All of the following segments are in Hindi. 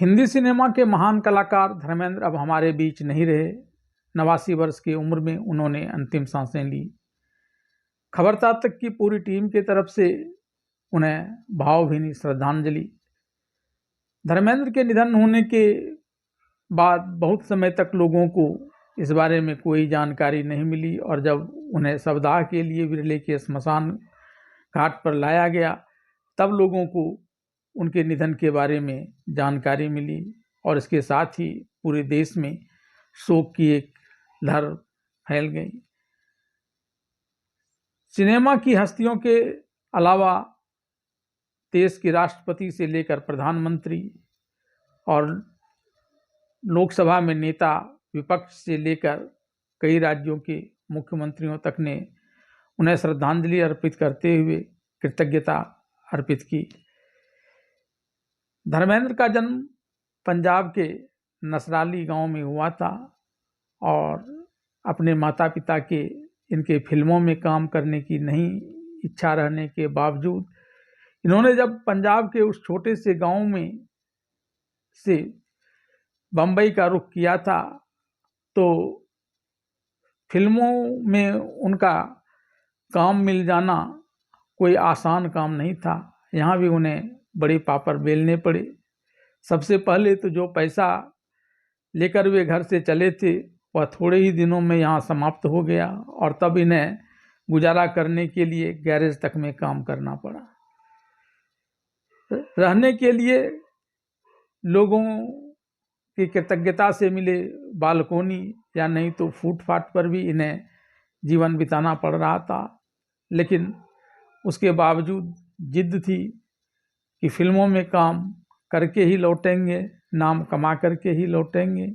हिंदी सिनेमा के महान कलाकार धर्मेंद्र अब हमारे बीच नहीं रहे। 89 वर्ष की उम्र में उन्होंने अंतिम सांसें ली। खबरदार तक की पूरी टीम की तरफ से उन्हें भावभीनी श्रद्धांजलि। धर्मेंद्र के निधन होने के बाद बहुत समय तक लोगों को इस बारे में कोई जानकारी नहीं मिली और जब उन्हें शवदाह के लिए विरले के श्मशान घाट पर लाया गया तब लोगों को उनके निधन के बारे में जानकारी मिली और इसके साथ ही पूरे देश में शोक की एक लहर फैल गई। सिनेमा की हस्तियों के अलावा देश के राष्ट्रपति से लेकर प्रधानमंत्री और लोकसभा में नेता, विपक्ष से लेकर कई राज्यों के मुख्यमंत्रियों तक ने उन्हें श्रद्धांजलि अर्पित करते हुए कृतज्ञता अर्पित की। धर्मेंद्र का जन्म पंजाब के नसराली गांव में हुआ था और अपने माता पिता के इनके फिल्मों में काम करने की नहीं इच्छा रहने के बावजूद इन्होंने जब पंजाब के उस छोटे से गांव में से बम्बई का रुख किया था तो फिल्मों में उनका काम मिल जाना कोई आसान काम नहीं था। यहाँ भी उन्हें बड़े पापड़ बेलने पड़े। सबसे पहले तो जो पैसा लेकर वे घर से चले थे वह थोड़े ही दिनों में यहाँ समाप्त हो गया और तब इन्हें गुजारा करने के लिए गैरेज तक में काम करना पड़ा। रहने के लिए लोगों की कृतज्ञता से मिले बालकोनी या नहीं तो फुटपाथ पर भी इन्हें जीवन बिताना पड़ रहा था, लेकिन उसके बावजूद जिद थी कि फिल्मों में काम करके ही लौटेंगे, नाम कमा करके ही लौटेंगे।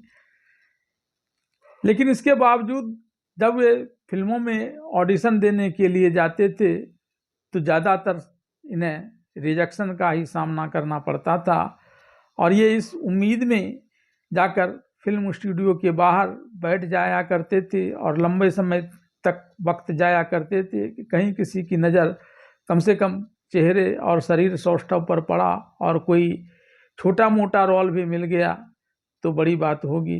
लेकिन इसके बावजूद जब वे फिल्मों में ऑडिशन देने के लिए जाते थे तो ज़्यादातर इन्हें रिजेक्शन का ही सामना करना पड़ता था और ये इस उम्मीद में जाकर फिल्म स्टूडियो के बाहर बैठ जाया करते थे और लंबे समय तक वक्त जाया करते थे कि कहीं किसी की नज़र कम से कम चेहरे और शरीर सौष्ठव पर पड़ा और कोई छोटा मोटा रोल भी मिल गया तो बड़ी बात होगी।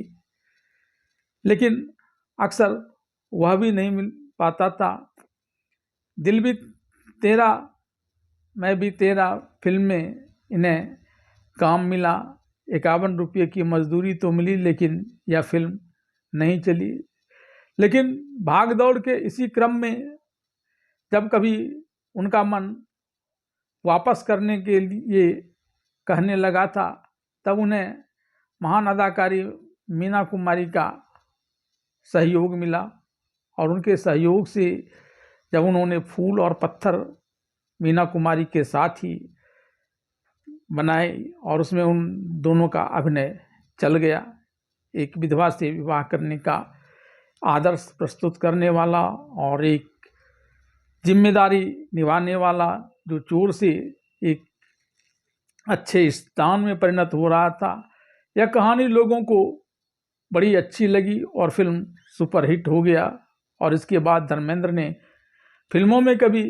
लेकिन अक्सर वह भी नहीं मिल पाता था। दिल भी तेरा मैं भी तेरा फिल्म में इन्हें काम मिला। 51 रुपये की मजदूरी तो मिली लेकिन यह फिल्म नहीं चली। लेकिन भाग दौड़ के इसी क्रम में जब कभी उनका मन वापस करने के लिए कहने लगा था तब उन्हें महान अदाकारी मीना कुमारी का सहयोग मिला और उनके सहयोग से जब उन्होंने फूल और पत्थर मीना कुमारी के साथ ही बनाए और उसमें उन दोनों का अभिनय चल गया। एक विधवा से विवाह करने का आदर्श प्रस्तुत करने वाला और एक जिम्मेदारी निभाने वाला जो चोर से एक अच्छे स्थान में परिणत हो रहा था। यह कहानी लोगों को बड़ी अच्छी लगी और फिल्म सुपरहिट हो गया और इसके बाद धर्मेंद्र ने फिल्मों में कभी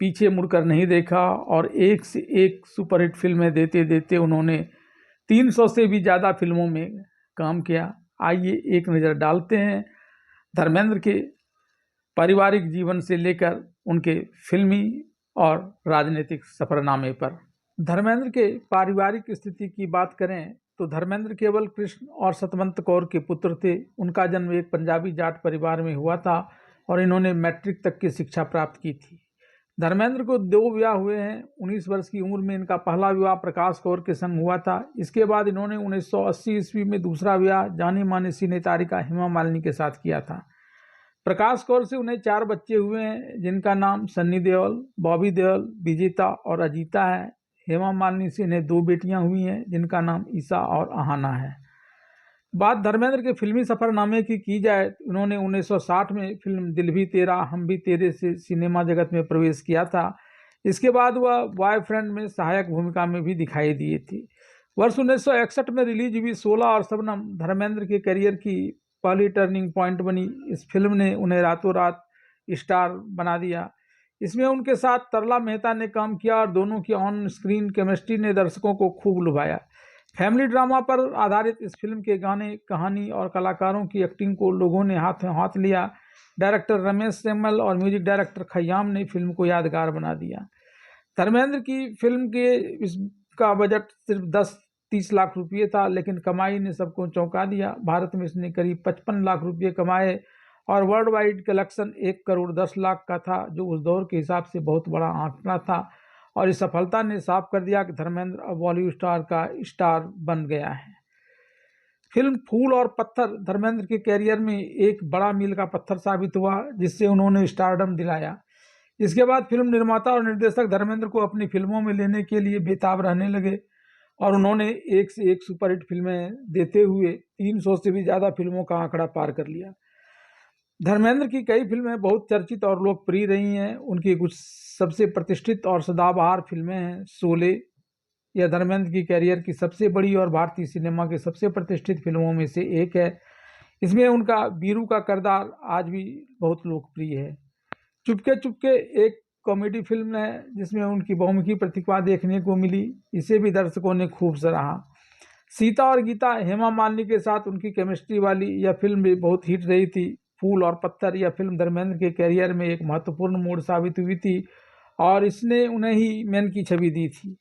पीछे मुड़कर नहीं देखा और एक से एक सुपरहिट फिल्में देते देते उन्होंने 300 से भी ज़्यादा फिल्मों में काम किया। आइए एक नज़र डालते हैं धर्मेंद्र के पारिवारिक जीवन से लेकर उनके फिल्मी और राजनीतिक सफरनामे पर। धर्मेंद्र के पारिवारिक स्थिति की बात करें तो धर्मेंद्र केवल कृष्ण और सतवंत कौर के पुत्र थे। उनका जन्म एक पंजाबी जाट परिवार में हुआ था और इन्होंने मैट्रिक तक की शिक्षा प्राप्त की थी। धर्मेंद्र को 2 विवाह हुए हैं। 19 वर्ष की उम्र में इनका पहला विवाह प्रकाश कौर के संग हुआ था। इसके बाद इन्होंने 1980 ईस्वी में दूसरा विवाह जानी मानी सिने तारिका हेमा मालिनी के साथ किया था। प्रकाश कौर से उन्हें 4 बच्चे हुए हैं जिनका नाम सन्नी देओल, बॉबी देओल, विजेता और अजीता है। हेमा मालिनी से इन्हें 2 बेटियां हुई हैं जिनका नाम ईसा और आहाना है। बात धर्मेंद्र के फिल्मी सफरनामे की जाए उन्होंने 1960 में फिल्म दिल भी तेरा हम भी तेरे से सिनेमा जगत में प्रवेश किया था। इसके बाद वह बॉयफ्रेंड में सहायक भूमिका में भी दिखाई दिए थे। वर्ष 1961 में रिलीज हुई 16 और शबनम धर्मेंद्र के करियर की पहली टर्निंग पॉइंट बनी। इस फिल्म ने उन्हें रातों रात स्टार बना दिया। इसमें उनके साथ तरला मेहता ने काम किया और दोनों की ऑन स्क्रीन केमिस्ट्री ने दर्शकों को खूब लुभाया। फैमिली ड्रामा पर आधारित इस फिल्म के गाने, कहानी और कलाकारों की एक्टिंग को लोगों ने हाथों हाथ लिया। डायरेक्टर रमेश सेम्मल और म्यूजिक डायरेक्टर खयाम ने फिल्म को यादगार बना दिया। धर्मेंद्र की फिल्म के इसका बजट सिर्फ 10-30 लाख रुपये था, लेकिन कमाई ने सबको चौंका दिया। भारत में इसने करीब 55 लाख रुपये कमाए और world wide collection 1 crore 10 lakh का था, जो उस दौर के हिसाब से बहुत बड़ा आंकड़ा था। और इस सफलता ने साफ कर दिया कि धर्मेंद्र अब बॉलीवुड स्टार का स्टार बन गया है। फिल्म फूल और पत्थर धर्मेंद्र के कैरियर में एक बड़ा मील का पत्थर साबित हुआ, जिससे उन्होंने स्टारडम दिलाया। इसके बाद फिल्म निर्माता और निर्देशक धर्मेंद्र को अपनी फिल्मों में लेने के लिए बेताब रहने लगे और उन्होंने एक से एक सुपरहिट फिल्में देते हुए 300 से भी ज़्यादा फिल्मों का आंकड़ा पार कर लिया। धर्मेंद्र की कई फिल्में बहुत चर्चित और लोकप्रिय रही हैं। उनकी कुछ सबसे प्रतिष्ठित और सदाबहार फिल्में हैं। शोले, यह धर्मेंद्र की कैरियर की सबसे बड़ी और भारतीय सिनेमा की सबसे प्रतिष्ठित फिल्मों में से एक है। इसमें उनका वीरू का किरदार आज भी बहुत लोकप्रिय है। चुपके चुपके एक कॉमेडी फिल्म है जिसमें उनकी बहुमुखी प्रतिभा देखने को मिली, इसे भी दर्शकों ने खूब सराहा। सीता और गीता, हेमा मालिनी के साथ उनकी केमिस्ट्री वाली यह फिल्म भी बहुत हिट रही थी। फूल और पत्थर यह फिल्म धर्मेंद्र के कैरियर में एक महत्वपूर्ण मोड़ साबित हुई थी और इसने उन्हें ही मैन की छवि दी थी।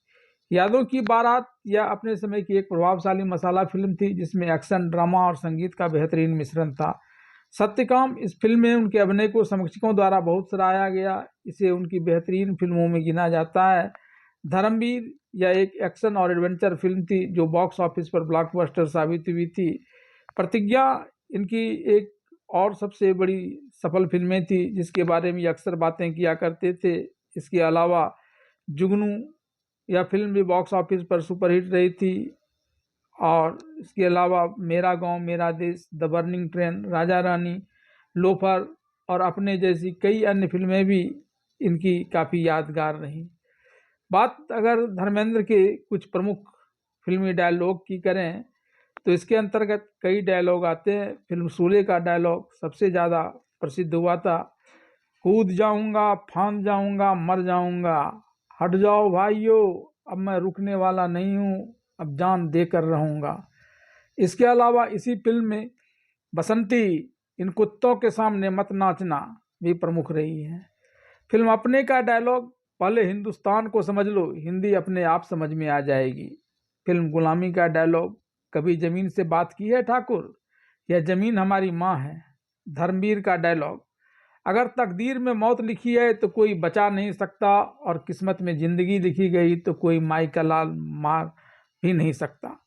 यादों की बारात यह अपने समय की एक प्रभावशाली मसाला फिल्म थी, जिसमें एक्शन, ड्रामा और संगीत का बेहतरीन मिश्रण था। सत्यकाम, इस फिल्म में उनके अभिनय को समीक्षकों द्वारा बहुत सराहा गया। इसे उनकी बेहतरीन फिल्मों में गिना जाता है। धर्मवीर, यह एक एक्शन और एडवेंचर फिल्म थी जो बॉक्स ऑफिस पर ब्लॉकबस्टर साबित हुई थी। प्रतिज्ञा इनकी एक और सबसे बड़ी सफल फिल्में थी जिसके बारे में अक्सर बातें किया करते थे। इसके अलावा जुगनू, यह फिल्म भी बॉक्स ऑफिस पर सुपरहिट रही थी। और इसके अलावा मेरा गांव मेरा देश, the burning train, Raja Rani, loafer और अपने जैसी कई अन्य फिल्में भी इनकी काफ़ी यादगार रहीं। बात अगर धर्मेंद्र के कुछ प्रमुख फिल्मी डायलॉग की करें तो इसके अंतर्गत कई डायलॉग आते हैं। फिल्म शोले का डायलॉग सबसे ज़्यादा प्रसिद्ध हुआ था, कूद जाऊंगा, फांद जाऊंगा, मर जाऊंगा, हट जाओ भाइयों, अब मैं रुकने वाला नहीं हूँ, अब जान देकर रहूँगा। इसके अलावा इसी फिल्म में बसंती, इन कुत्तों के सामने मत नाचना भी प्रमुख रही है। फिल्म अपने का डायलॉग, पहले हिंदुस्तान को समझ लो, हिंदी अपने आप समझ में आ जाएगी। फिल्म गुलामी का डायलॉग, कभी ज़मीन से बात की है ठाकुर, यह ज़मीन हमारी माँ है। धर्मवीर का डायलॉग, अगर तकदीर में मौत लिखी है तो कोई बचा नहीं सकता और किस्मत में ज़िंदगी लिखी गई तो कोई माई का लाल मार भी नहीं सकता।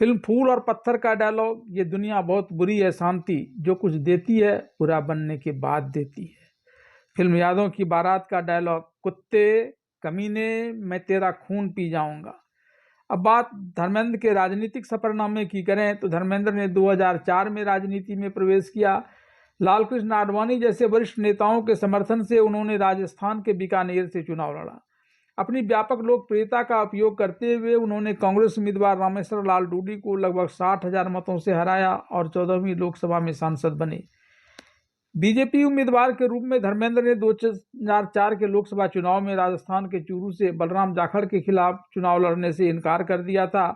फिल्म फूल और पत्थर का डायलॉग, ये दुनिया बहुत बुरी है शांति, जो कुछ देती है बुरा बनने के बाद देती है। फिल्म यादों की बारात का डायलॉग, कुत्ते कमीने, मैं तेरा खून पी जाऊंगा। अब बात धर्मेंद्र के राजनीतिक सफरनामे की करें तो धर्मेंद्र ने 2004 में राजनीति में प्रवेश किया। लालकृष्ण आडवाणी जैसे वरिष्ठ नेताओं के समर्थन से उन्होंने राजस्थान के बीकानेर से चुनाव लड़ा। अपनी व्यापक लोकप्रियता का उपयोग करते हुए उन्होंने कांग्रेस उम्मीदवार रामेश्वर लाल डूडी को लगभग 60,000 मतों से हराया और 14वीं लोकसभा में सांसद बने। बीजेपी उम्मीदवार के रूप में धर्मेंद्र ने 2004 के लोकसभा चुनाव में राजस्थान के चूरू से बलराम जाखड़ के खिलाफ चुनाव लड़ने से इनकार कर दिया था।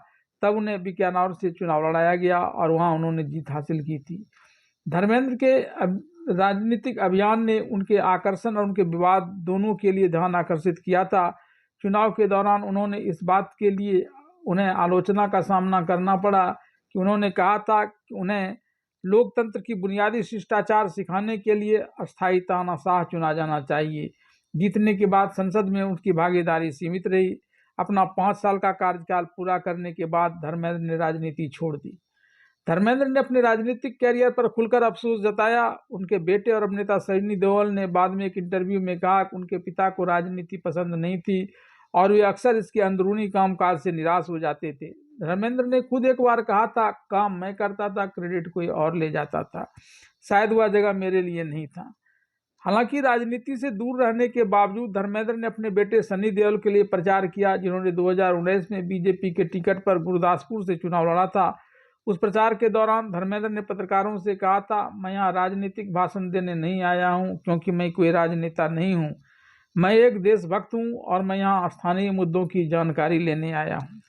तब उन्हें बीकानेर से चुनाव लड़ाया गया और वहां उन्होंने जीत हासिल की थी। धर्मेंद्र के राजनीतिक अभियान ने उनके आकर्षण और उनके विवाद दोनों के लिए ध्यान आकर्षित किया था। चुनाव के दौरान उन्होंने इस बात के लिए उन्हें आलोचना का सामना करना पड़ा कि उन्होंने कहा था कि उन्हें लोकतंत्र की बुनियादी शिष्टाचार सिखाने के लिए अस्थायी तानाशाह चुना जाना चाहिए। जीतने के बाद संसद में उनकी भागीदारी सीमित रही। अपना 5 साल का कार्यकाल पूरा करने के बाद धर्मेंद्र ने राजनीति छोड़ दी। धर्मेंद्र ने अपने राजनीतिक कैरियर पर खुलकर अफसोस जताया। उनके बेटे और अभिनेता सनी देओल ने बाद में एक इंटरव्यू में कहा कि उनके पिता को राजनीति पसंद नहीं थी और वे अक्सर इसके अंदरूनी कामकाज से निराश हो जाते थे। धर्मेंद्र ने खुद एक बार कहा था, काम मैं करता था, क्रेडिट कोई और ले जाता था, शायद वह जगह मेरे लिए नहीं था। हालांकि राजनीति से दूर रहने के बावजूद धर्मेंद्र ने अपने बेटे सनी देओल के लिए प्रचार किया, जिन्होंने 2019 में बीजेपी के टिकट पर गुरदासपुर से चुनाव लड़ा था। उस प्रचार के दौरान धर्मेंद्र ने पत्रकारों से कहा था, मैं यहाँ राजनीतिक भाषण देने नहीं आया हूँ क्योंकि मैं कोई राजनेता नहीं हूँ, मैं एक देशभक्त हूँ और मैं यहाँ स्थानीय मुद्दों की जानकारी लेने आया हूँ।